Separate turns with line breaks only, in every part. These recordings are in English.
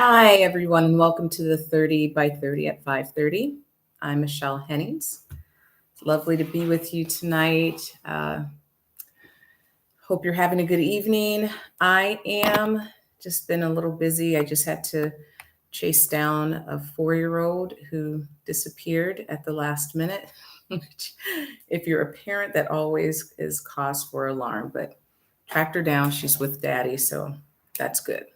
Hi, everyone, and welcome to the 30 by 30 at 5:30. I'm Michelle Hennings. It's lovely to be with you tonight. Hope you're having a good evening. I am just been a little busy. I just had to chase down a 4-year-old who disappeared at the last minute. Which, if you're a parent, that always is cause for alarm. But tracked her down. She's with daddy, so that's good.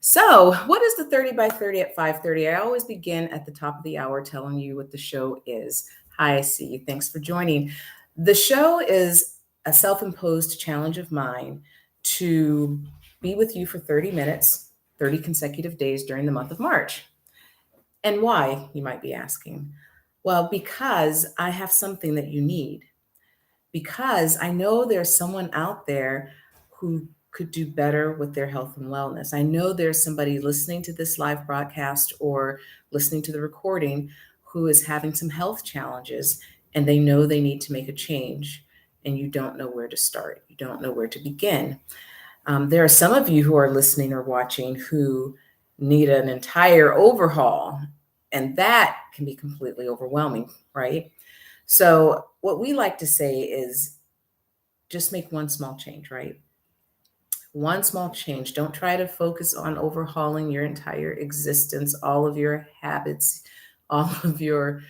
So, what is the 30 by 30 at 5:30? I always begin at the top of the hour telling you what the show is. Hi, I see you. Thanks for joining. The show is a self-imposed challenge of mine to be with you for 30 minutes, 30 consecutive days during the month of March. And why, you might be asking? Well, because I have something that you need. Because I know there's someone out there who could do better with their health and wellness. I know there's somebody listening to this live broadcast or listening to the recording who is having some health challenges and they know they need to make a change and you don't know where to start. You don't know where to begin. There are some of you who are listening or watching who need an entire overhaul, and that can be completely overwhelming, right? So, what we like to say is just make one small change, right? One small change. Don't try to focus on overhauling your entire existence, all of your habits, all of your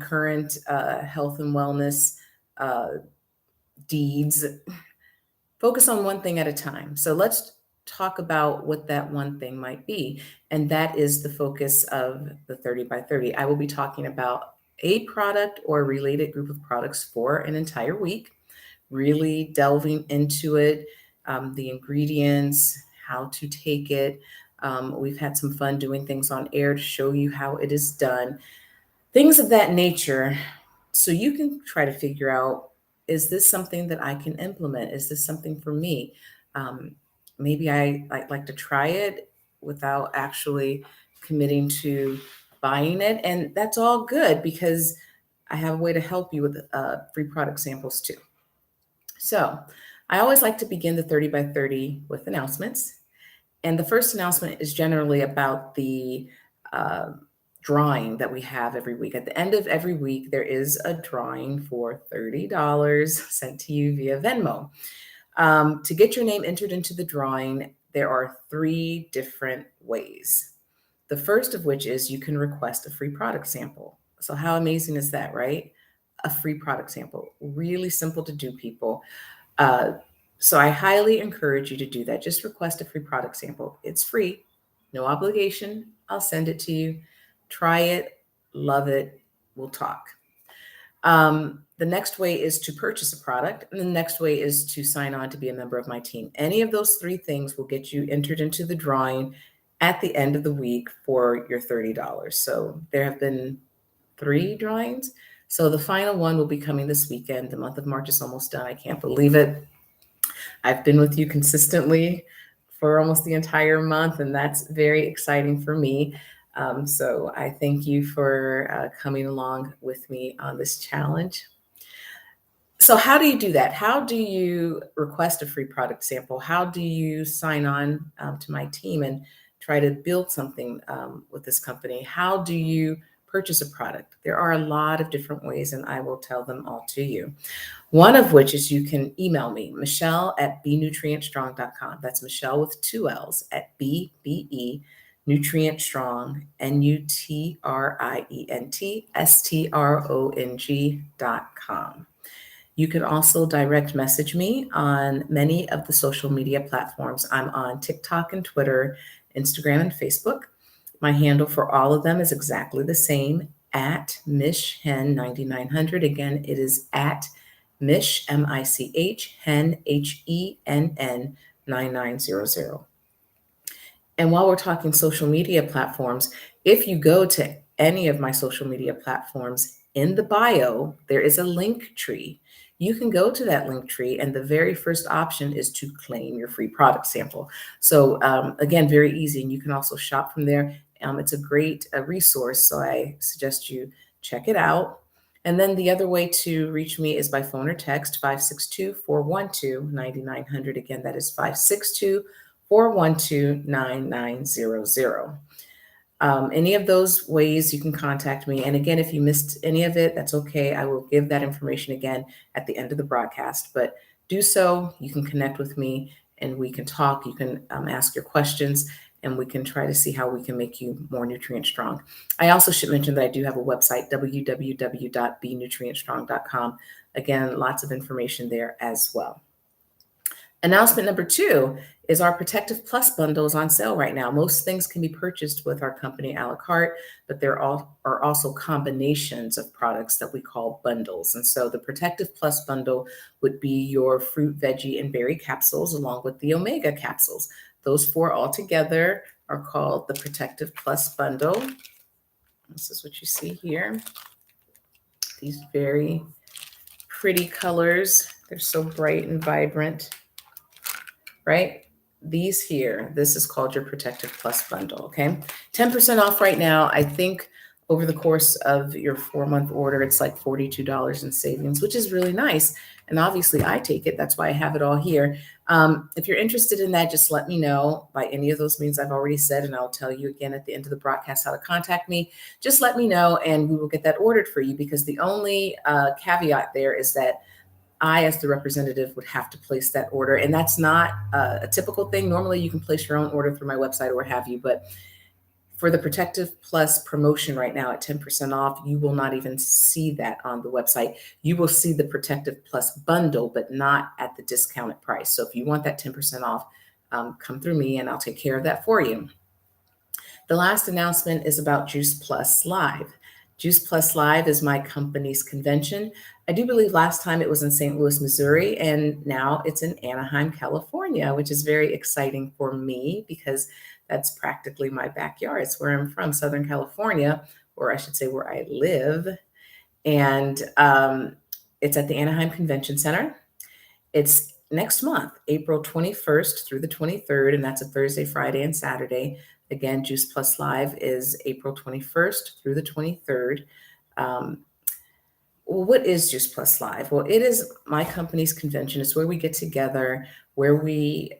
current health and wellness uh, deeds. Focus on one thing at a time. So let's talk about what that one thing might be. And that is the focus of the 30 by 30. I will be talking about a product or related group of products for an entire week, really delving into it, the ingredients, how to take it. We've had some fun doing things on air to show you how it is done, things of that nature. So you can try to figure out, is this something that I can implement? Is this something for me? Um, Maybe I'd like to try it without actually committing to buying it. And that's all good because I have a way to help you with free product samples too. So I always like to begin the 30 by 30 with announcements. And the first announcement is generally about the uh, drawing that we have every week. At the end of every week, there is a drawing for $30 sent to you via Venmo. To get your name entered into the drawing, there are 3 different ways. The first of which is you can request a free product sample. So, how amazing is that, right? A free product sample. Really simple to do, people. Uh, so I highly encourage you to do that. Just request a free product sample. It's free, no obligation. I'll send it to you. Try it, love it. We'll talk. The next way is to purchase a product, and the next way is to sign on to be a member of my team. Any of those 3 things will get you entered into the drawing at the end of the week for your $30. So there have been 3 drawings. So the final one will be coming this weekend. The month of March is almost done. I can't believe it. I've been with you consistently for almost the entire month, and that's very exciting for me. So I thank you for coming along with me on this challenge. So, how do you do that? How do you request a free product sample? How do you sign on to my team and try to build something with this company? How do you purchase a product? There are a lot of different ways, and I will tell them all to you. One of which is you can email me, Michelle at bnutrientstrong.com. That's Michelle with 2 L's at BBE Nutrientstrong, NutrientStrong.com. You can also direct message me on many of the social media platforms. I'm on TikTok and Twitter, Instagram and Facebook. My handle for all of them is exactly the same, at MishHen9900. Again, it is at Mish, M-I-C-H, Hen, Henn 9900. And while we're talking social media platforms, if you go to any of my social media platforms, in the bio, there is a link tree. You can go to that link tree, and the very first option is to claim your free product sample. So, again, very easy. And you can also shop from there. It's a great resource. So, I suggest you check it out. And then the other way to reach me is by phone or text, 562-412-9900. Again, that is 562 412-9900. Any of those ways you can contact me. And again, if you missed any of it, that's okay. I will give that information again at the end of the broadcast. But do so. You can connect with me and we can talk. You can ask your questions and we can try to see how we can make you more nutrient strong. I also should mention that I do have a website, www.benutrientstrong.com. Again, lots of information there as well. Announcement number 2 is our Protective Plus bundle is on sale right now. Most things can be purchased with our company a la carte, but there are also combinations of products that we call bundles. And so the Protective Plus bundle would be your fruit, veggie, and berry capsules along with the omega capsules. Those 4 all together are called the Protective Plus bundle. This is what you see here. These very pretty colors. They're so bright and vibrant, right? These here, this is called your Protective Plus bundle, okay? 10% off right now. I think over the course of your 4-month order, it's like $42 in savings, which is really nice. And obviously I take it. That's why I have it all here. If you're interested in that, just let me know by any of those means I've already said, and I'll tell you again at the end of the broadcast how to contact me. Just let me know and we will get that ordered for you, because the only caveat there is that I, as the representative, would have to place that order. And that's not a typical thing. Normally you can place your own order through my website or what have you. But for the Protective Plus promotion right now at 10% off, you will not even see that on the website. You will see the Protective Plus bundle, but not at the discounted price. So if you want that 10% off, come through me and I'll take care of that for you. The last announcement is about Juice Plus Live. Juice Plus Live is my company's convention. I do believe last time it was in St. Louis, Missouri, and now it's in Anaheim, California, which is very exciting for me because that's practically my backyard. It's where I'm from, Southern California, or I should say where I live. And it's at the Anaheim Convention Center. It's next month, April 21st through the 23rd, and that's a Thursday, Friday, and Saturday. Again, Juice Plus Live is April 21st through the 23rd. Well, what is Juice Plus Live? Well, it is my company's convention. It's where we get together, where we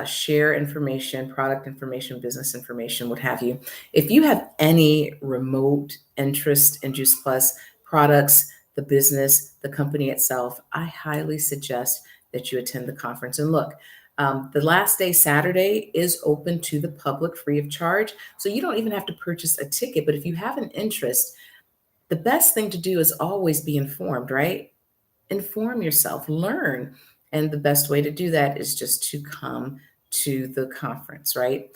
share information, product information, business information, what have you. If you have any remote interest in Juice Plus products, the business, the company itself, I highly suggest that you attend the conference. And look, the last day, Saturday, is open to the public free of charge. So you don't even have to purchase a ticket. But if you have an interest, the best thing to do is always be informed, right? Inform yourself, learn. And the best way to do that is just to come to the conference, right?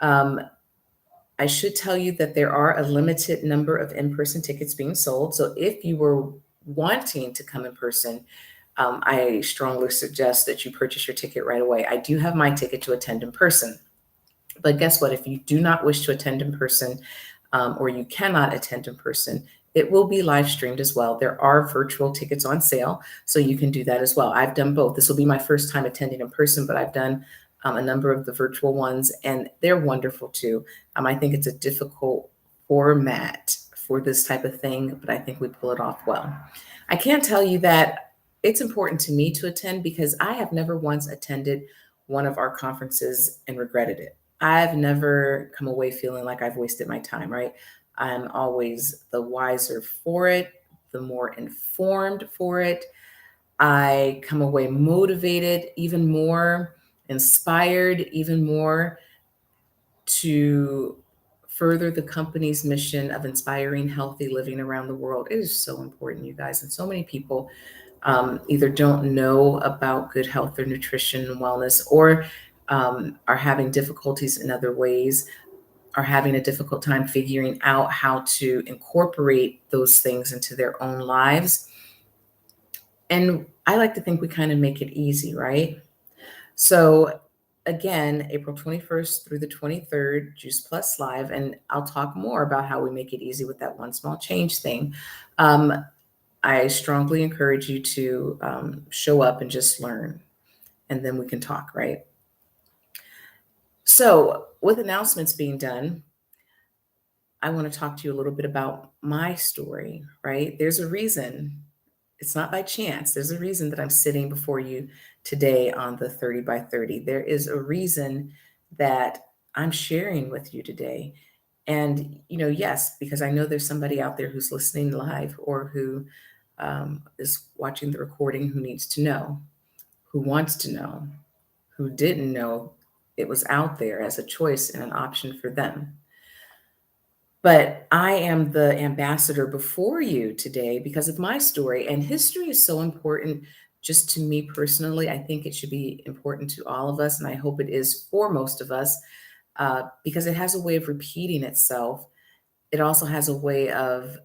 I should tell you that there are a limited number of in-person tickets being sold. So if you were wanting to come in person, I strongly suggest that you purchase your ticket right away. I do have my ticket to attend in person. But guess what? If you do not wish to attend in person, or you cannot attend in person, it will be live streamed as well. There are virtual tickets on sale, so you can do that as well. I've done both. This will be my first time attending in person, but I've done a number of the virtual ones, and they're wonderful too. I think it's a difficult format for this type of thing, but I think we pull it off well. I can't tell you that it's important to me to attend because I have never once attended one of our conferences and regretted it. I've never come away feeling like I've wasted my time, right? I'm always the wiser for it, the more informed for it. I come away motivated, even more inspired, even more to further the company's mission of inspiring healthy living around the world. It is so important, you guys. And so many people either don't know about good health or nutrition and wellness, or are having difficulties in other ways, are having a difficult time figuring out how to incorporate those things into their own lives. And I like to think we kind of make it easy, right? So again, April 21st through the 23rd, Juice Plus Live, and I'll talk more about how we make it easy with that one small change thing. I strongly encourage you to show up and just learn, and then we can talk, right? So with announcements being done, I want to talk to you a little bit about my story, right? There's a reason. It's not by chance. There's a reason that I'm sitting before you today on the 30 by 30. There is a reason that I'm sharing with you today. And, yes, because I know there's somebody out there who's listening live or who is watching the recording who needs to know, who wants to know, who didn't know it was out there as a choice and an option for them. But I am the ambassador before you today because of my story. And history is so important just to me personally. I think it should be important to all of us. And I hope it is for most of us because it has a way of repeating itself. It also has a way of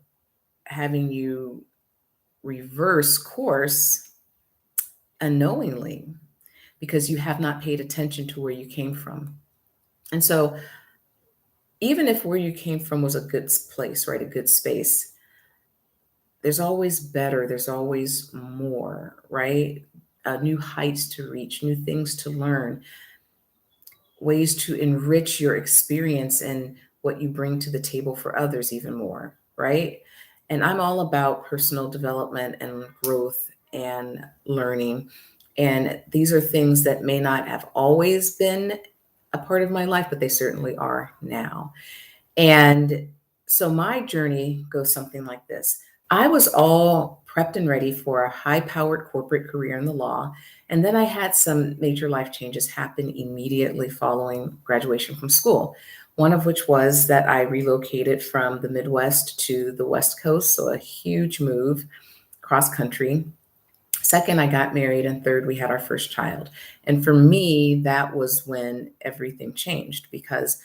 having you reverse course unknowingly because you have not paid attention to where you came from. And so, even if where you came from was a good place, right, a good space, there's always better, there's always more, right? New heights to reach, new things to learn, ways to enrich your experience and what you bring to the table for others even more, right? And I'm all about personal development and growth and learning. And these are things that may not have always been a part of my life, but they certainly are now. And so my journey goes something like this. I was all prepped and ready for a high powered corporate career in the law. And then I had some major life changes happen immediately following graduation from school. One of which was that I relocated from the Midwest to the West Coast. So a huge move cross country. Second, I got married. And third, we had our first child. And for me, that was when everything changed because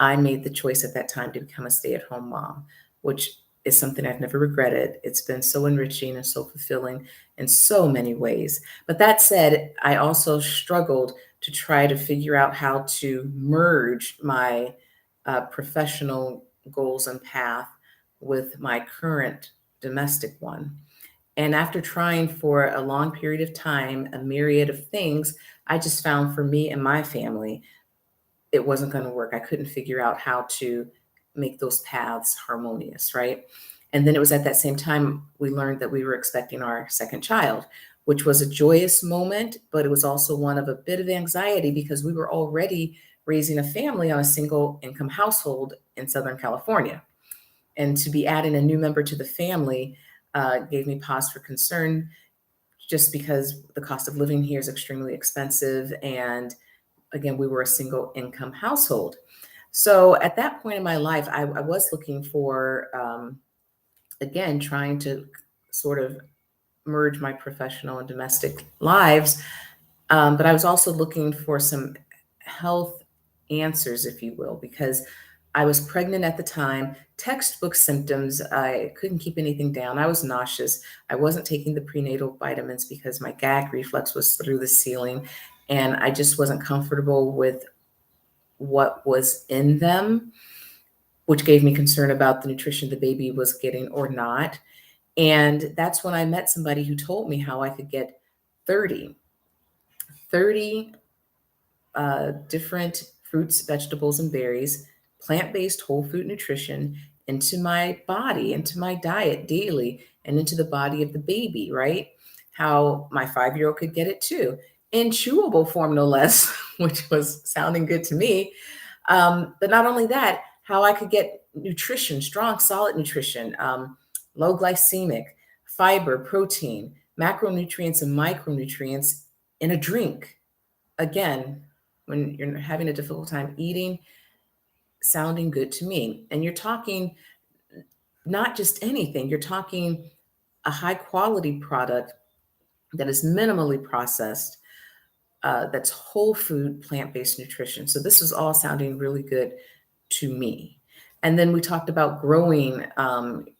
I made the choice at that time to become a stay at home mom, which is something I've never regretted. It's been so enriching and so fulfilling in so many ways. But that said, I also struggled to try to figure out how to merge my professional goals and path with my current domestic one. And after trying for a long period of time, a myriad of things, I just found for me and my family, it wasn't going to work. I couldn't figure out how to make those paths harmonious, right? And then it was at that same time we learned that we were expecting our second child, which was a joyous moment, but it was also one of a bit of anxiety because we were already raising a family on a single income household in Southern California. And to be adding a new member to the family gave me pause for concern just because the cost of living here is extremely expensive. And again, we were a single income household. So at that point in my life, I was looking for, again, trying to sort of merge my professional and domestic lives. But I was also looking for some health answers, if you will, because I was pregnant at the time, textbook symptoms. I couldn't keep anything down. I was nauseous. I wasn't taking the prenatal vitamins because my gag reflex was through the ceiling. And I just wasn't comfortable with what was in them, which gave me concern about the nutrition the baby was getting or not. And that's when I met somebody who told me how I could get 30, 30 different fruits, vegetables, and berries, plant based whole food nutrition into my body, into my diet daily, and into the body of the baby, right? How my 5-year-old could get it too, in chewable form, no less, which was sounding good to me. But not only that, how I could get nutrition, strong, solid nutrition, low glycemic, fiber, protein, macronutrients, and micronutrients in a drink. Again, when you're having a difficult time eating, sounding good to me. And you're talking not just anything, you're talking a high quality product that is minimally processed, that's whole food, plant based nutrition. So this is all sounding really good to me. And then we talked about growing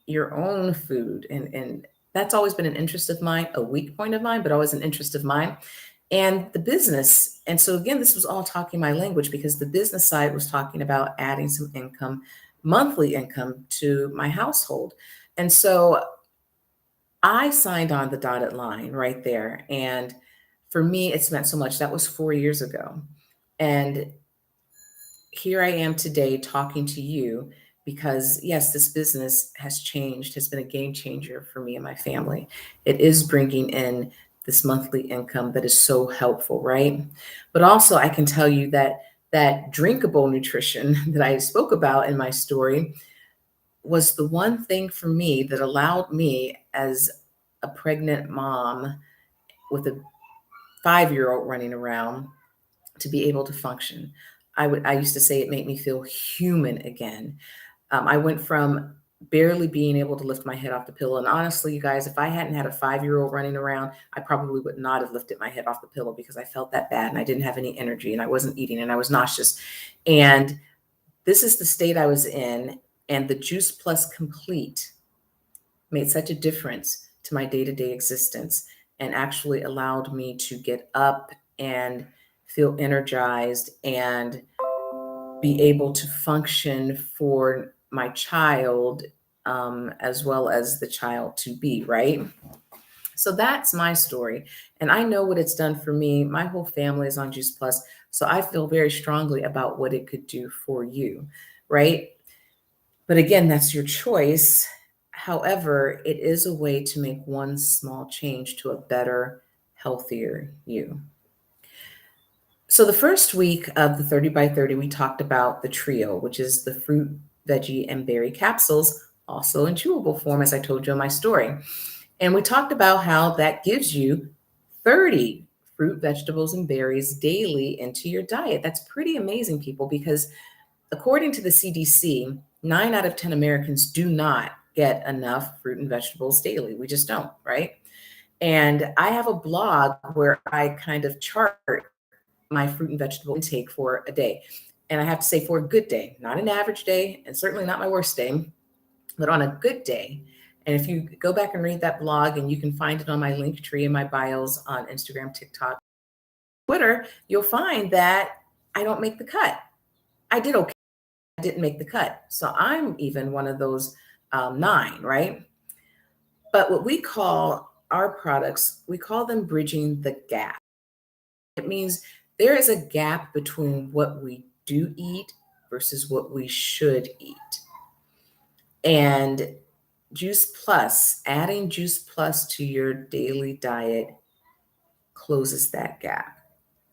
your own food. And that's always been an interest of mine, a weak point of mine, but always an interest of mine. And the business. And so, again, this was all talking my language because the business side was talking about adding some income, monthly income to my household. And so I signed on the dotted line right there. And for me, it's meant so much. That was 4 years ago. And here I am today talking to you because, yes, this business has changed, has been a game changer for me and my family. It is bringing in this monthly income that is so helpful, right? But also, I can tell you that That drinkable nutrition that I spoke about in my story was the one thing for me that allowed me, as a pregnant mom with a 5-year-old running around, to be able to function. I used to say it made me feel human again. I went from barely being able to lift my head off the pillow. And honestly, you guys, if I hadn't had a 5-year-old running around, I probably would not have lifted my head off the pillow because I felt that bad and I didn't have any energy and I wasn't eating and I was nauseous. And this is the state I was in. And the Juice Plus Complete made such a difference to my day-to-day existence and actually allowed me to get up and feel energized and be able to function for my child, as well as the child to be, right? So that's my story. And I know what it's done for me. My whole family is on Juice Plus. So I feel very strongly about what it could do for you, right? But again, that's your choice. However, it is a way to make one small change to a better, healthier you. So the first week of the 30 by 30, we talked about the trio, which is the fruit, veggie, and berry capsules, also in chewable form, as I told you in my story. And we talked about how that gives you 30 fruit, vegetables, and berries daily into your diet. That's pretty amazing, people, because according to the CDC, 9 out of 10 Americans do not get enough fruit and vegetables daily. We just don't, right? And I have a blog where I kind of chart my fruit and vegetable intake for a day. And I have to say, for a good day, not an average day, and certainly not my worst day, but on a good day. And if you go back and read that blog, and you can find it on my link tree in my bios on Instagram, TikTok, Twitter, you'll find that I don't make the cut. I did okay. I didn't make the cut. So I'm even one of those 9, right? But what we call our products, we call them bridging the gap. It means there is a gap between what we do eat versus what we should eat. And Juice Plus, adding Juice Plus to your daily diet closes that gap.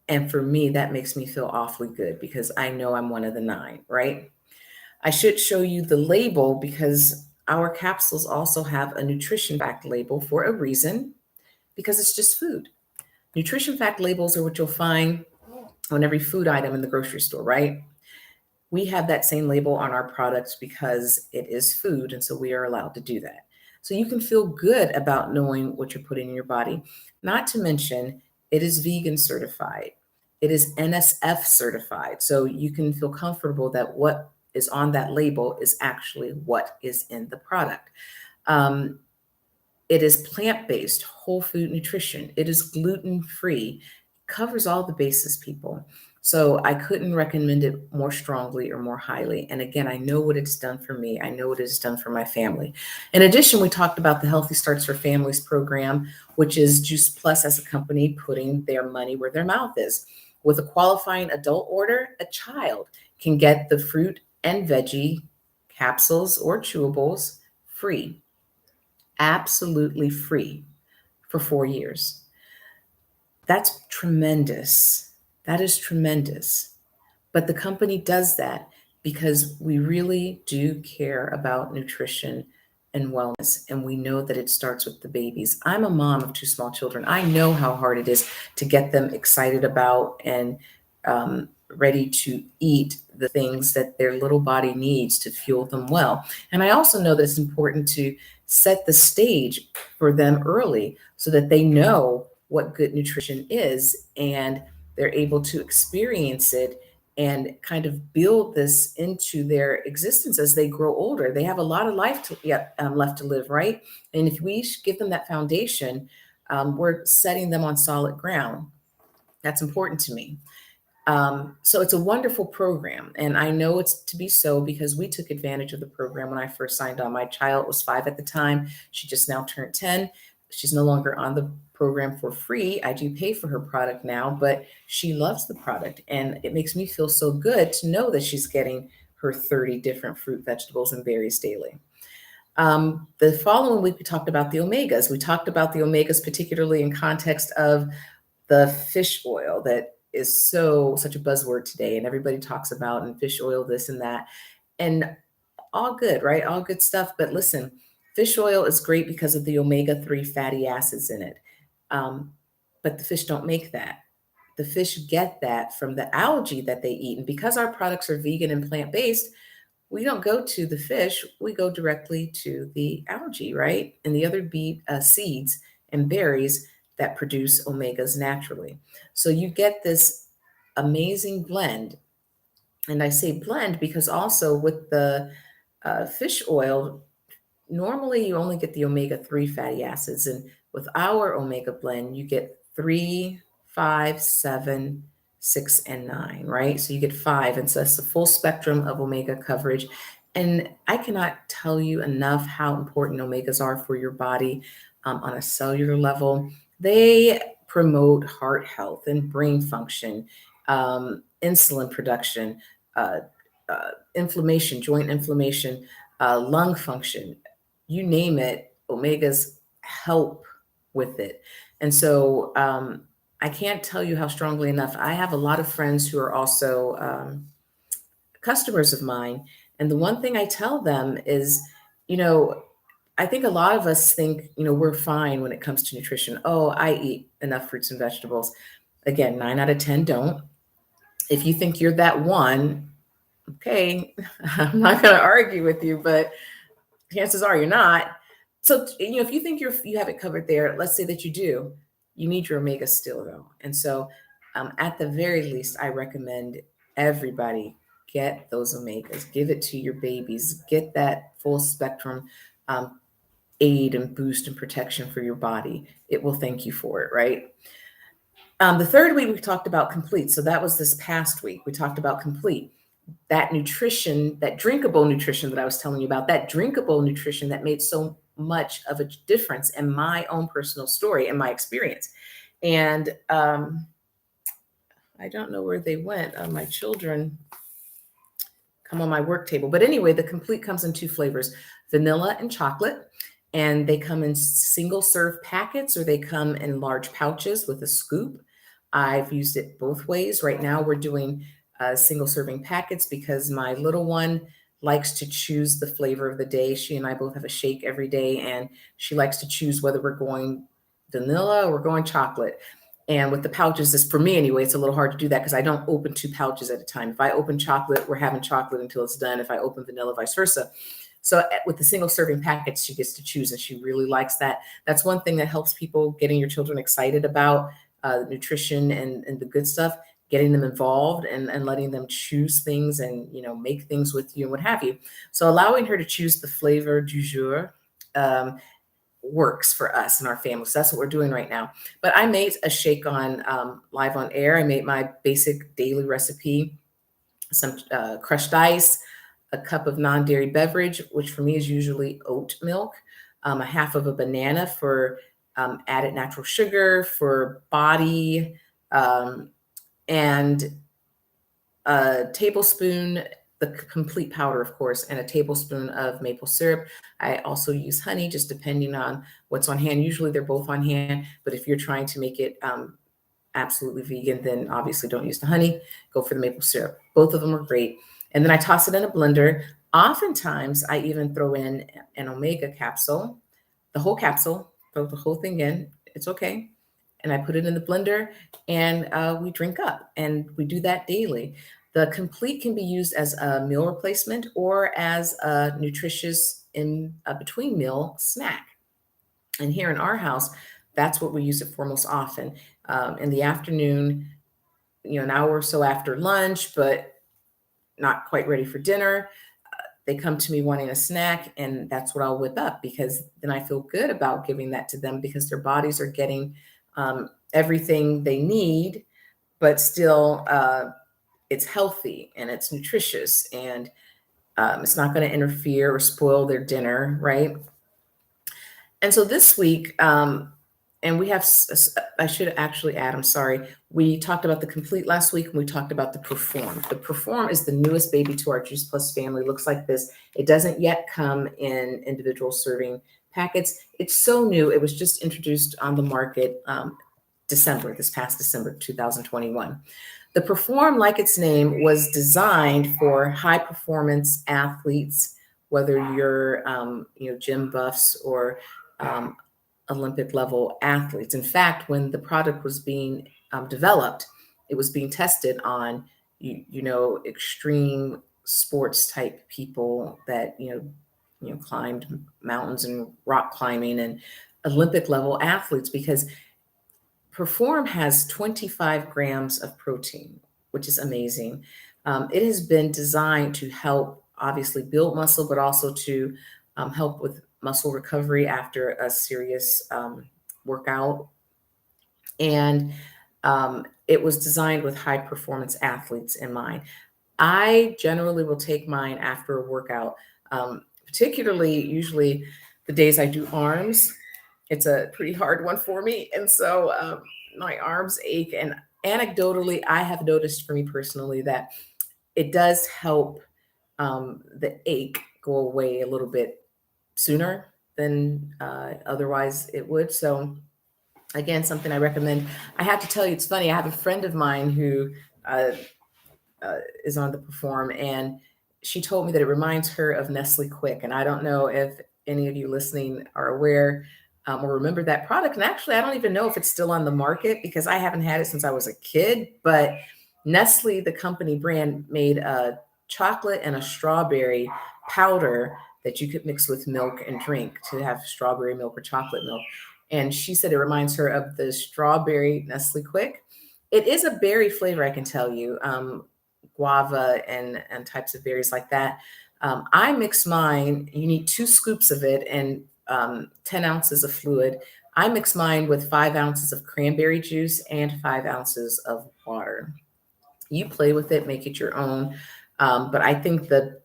And for me, that makes me feel awfully good because I know I'm one of the 9, right? I should show you the label because our capsules also have a nutrition fact label for a reason, because it's just food. Nutrition fact labels are what you'll find on every food item in the grocery store, right? We have that same label on our products because it is food, and so we are allowed to do that. So you can feel good about knowing what you're putting in your body. Not to mention, it is vegan certified. It is NSF certified. So you can feel comfortable that what is on that label is actually what is in the product. It is plant-based, whole food nutrition. It is gluten-free, covers all the bases, people. So I couldn't recommend it more strongly or more highly. And again, I know what it's done for me. I know what it's done for my family. In addition, we talked about the Healthy Starts for Families program, which is Juice Plus as a company putting their money where their mouth is. With a qualifying adult order, a child can get the fruit and veggie capsules or chewables free, absolutely free for 4 years. That's tremendous. That is tremendous. But the company does that because we really do care about nutrition and wellness. And we know that it starts with the babies. I'm a mom of 2 small children. I know how hard it is to get them excited about and ready to eat the things that their little body needs to fuel them well. And I also know that it's important to set the stage for them early so that they know what good nutrition is and they're able to experience it and kind of build this into their existence as they grow older. They have a lot of life left to live, right? And if we give them that foundation, we're setting them on solid ground. That's important to me. So it's a wonderful program. And I know it's to be so because we took advantage of the program when I first signed on. My child was 5 at the time. She just now turned 10. She's no longer on the program for free. I do pay for her product now, but she loves the product. And it makes me feel so good to know that she's getting her 30 different fruit, vegetables, and berries daily. The following week, we talked about the omegas. We talked about the omegas, particularly in context of the fish oil that is such a buzzword today, and everybody talks about and fish oil, this and that, and all good, right? All good stuff. But listen, fish oil is great because of the omega-3 fatty acids in it. Um, but the fish don't make that. The fish get that from the algae that they eat. And because our products are vegan and plant-based, we don't go to the fish, we go directly to the algae, right? And the other seeds and berries that produce omegas naturally. So you get this amazing blend. And I say blend because also with the fish oil, normally you only get the omega-3 fatty acids. And with our omega blend, you get 3, 5, 7, 6, and 9, right? So you get 5. And so that's the full spectrum of omega coverage. And I cannot tell you enough how important omegas are for your body on a cellular level. They promote heart health and brain function, insulin production, uh, inflammation, joint inflammation, lung function, you name it, omegas help with it. And so I can't tell you how strongly enough. I have a lot of friends who are also customers of mine. And the one thing I tell them is, you know, I think a lot of us think, we're fine when it comes to nutrition. Oh, I eat enough fruits and vegetables. Again, 9 out of 10 don't. If you think you're that one, okay, I'm not going to argue with you, but chances are you're not. So, if you think you have it covered there, let's say that you do, you need your omega still though. And so at the very least, I recommend everybody get those omegas, give it to your babies, get that full spectrum aid and boost and protection for your body. It will thank you for it, right? The third week we talked about complete. So that was this past week. We talked about complete. That nutrition, that drinkable nutrition that I was telling you about, that drinkable nutrition that made so much of a difference in my own personal story and my experience. And I don't know where they went. My children come on my work table. But anyway, the complete comes in 2 flavors, vanilla and chocolate. And they come in single serve packets or they come in large pouches with a scoop. I've used it both ways. Right now we're doing single serving packets because my little one likes to choose the flavor of the day. She and I both have a shake every day, and she likes to choose whether we're going vanilla or we're going chocolate. And with the pouches, for me anyway, it's a little hard to do that because I don't open 2 pouches at a time. If I open chocolate, we're having chocolate until it's done. If I open vanilla, vice versa. So with the single serving packets, she gets to choose, and she really likes that. That's one thing that helps people, getting your children excited about nutrition and the good stuff, getting them involved and letting them choose things and, make things with you and what have you. So allowing her to choose the flavor du jour works for us and our family. So that's what we're doing right now. But I made a shake on live on air. I made my basic daily recipe, some crushed ice, a cup of non-dairy beverage, which for me is usually oat milk, a half of a banana for added natural sugar for body, and a tablespoon, the complete powder, of course, and a tablespoon of maple syrup. I also use honey, just depending on what's on hand. Usually they're both on hand, but if you're trying to make it absolutely vegan, then obviously don't use the honey, go for the maple syrup. Both of them are great. And then I toss it in a blender. Oftentimes I even throw in an omega capsule, the whole capsule, throw the whole thing in, it's okay. And I put it in the blender and we drink up, and we do that daily. The complete can be used as a meal replacement or as a nutritious in a between meal snack. And here in our house, that's what we use it for most often. In the afternoon, an hour or so after lunch, but not quite ready for dinner, they come to me wanting a snack, and that's what I'll whip up, because then I feel good about giving that to them because their bodies are getting everything they need, but still it's healthy and it's nutritious, and it's not going to interfere or spoil their dinner, right? And so this week, and we have, I should actually add, I'm sorry, we talked about the complete last week, and we talked about the Perform. The Perform is the newest baby to our Juice Plus family. It looks like this. It doesn't yet come in individual serving packets. It's so new. It was just introduced on the market this past December 2021. The Perform, like its name, was designed for high performance athletes, whether you're gym buffs or um, Olympic level athletes. In fact, when the product was being developed, it was being tested on extreme sports type people that climbed mountains and rock climbing, and Olympic level athletes, because Perform has 25 grams of protein, which is amazing. It has been designed to help obviously build muscle, but also to help with muscle recovery after a serious workout. And it was designed with high performance athletes in mind. I generally will take mine after a workout, particularly usually the days I do arms. It's a pretty hard one for me. And so my arms ache. And anecdotally, I have noticed for me personally that it does help the ache go away a little bit sooner than otherwise it would. So, again, something I recommend. I have to tell you, it's funny. I have a friend of mine who uh, is on the Perform, and she told me that it reminds her of Nestle Quick. And I don't know if any of you listening are aware or remember that product. And actually, I don't even know if it's still on the market because I haven't had it since I was a kid. But Nestle, the company brand, made a chocolate and a strawberry powder that you could mix with milk and drink to have strawberry milk or chocolate milk. And she said it reminds her of the strawberry Nestle Quick. It is a berry flavor, I can tell you. Guava and types of berries like that. I mix mine. You need 2 scoops of it and 10 ounces of fluid. I mix mine with 5 ounces of cranberry juice and 5 ounces of water. You play with it, make it your own. But I think the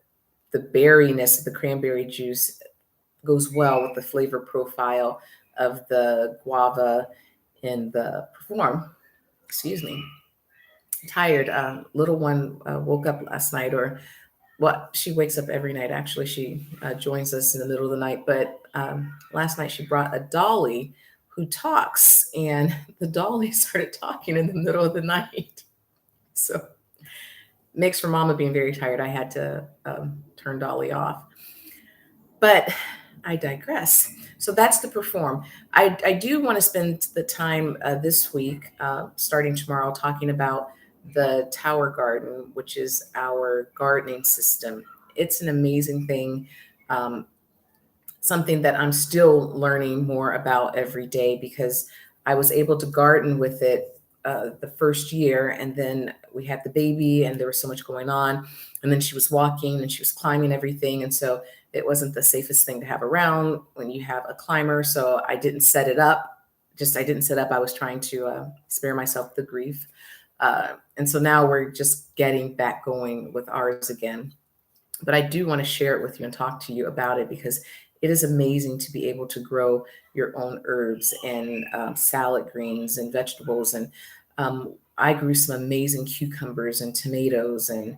berryness of the cranberry juice goes well with the flavor profile of the guava in the Perform. Excuse me. Tired. Little one woke up last night, or well, she wakes up every night. Actually, she joins us in the middle of the night. But last night she brought a dolly who talks, and the dolly started talking in the middle of the night. So makes for mama being very tired. I had to turn Dolly off. But I digress. So that's the Perform. I do want to spend the time this week, starting tomorrow, talking about the Tower Garden, which is our gardening system. It's an amazing thing, something that I'm still learning more about every day because I was able to garden with it the first year, and then we had the baby, and there was so much going on, and then she was walking and she was climbing everything, and so it wasn't the safest thing to have around when you have a climber. So I didn't set it up. I didn't set up. I was trying to spare myself the grief, and so now we're just getting back going with ours again. But I do want to share it with you and talk to you about it because it is amazing to be able to grow your own herbs and salad greens and vegetables. And I grew some amazing cucumbers and tomatoes and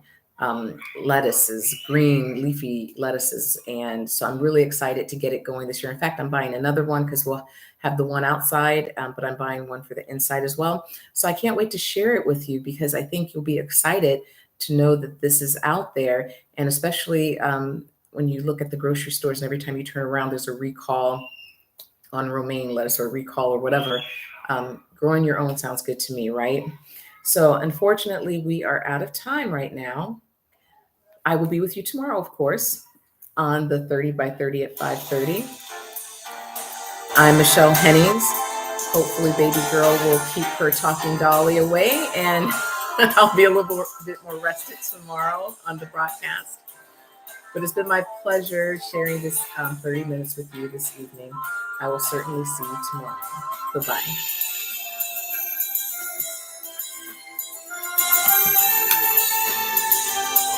lettuces, green leafy lettuces. And so I'm really excited to get it going this year. In fact, I'm buying another one because we'll have the one outside, but I'm buying one for the inside as well. So I can't wait to share it with you because I think you'll be excited to know that this is out there. And especially when you look at the grocery stores and every time you turn around, there's a recall on romaine lettuce or recall or whatever. Growing your own sounds good to me, right? So unfortunately, we are out of time right now. I will be with you tomorrow, of course, on the 30 by 30 at 5:30. I'm Michelle Hennings. Hopefully, baby girl will keep her talking dolly away, and I'll be a little bit more rested tomorrow on the broadcast. But it's been my pleasure sharing this 30 minutes with you this evening. I will certainly see you tomorrow. Bye-bye.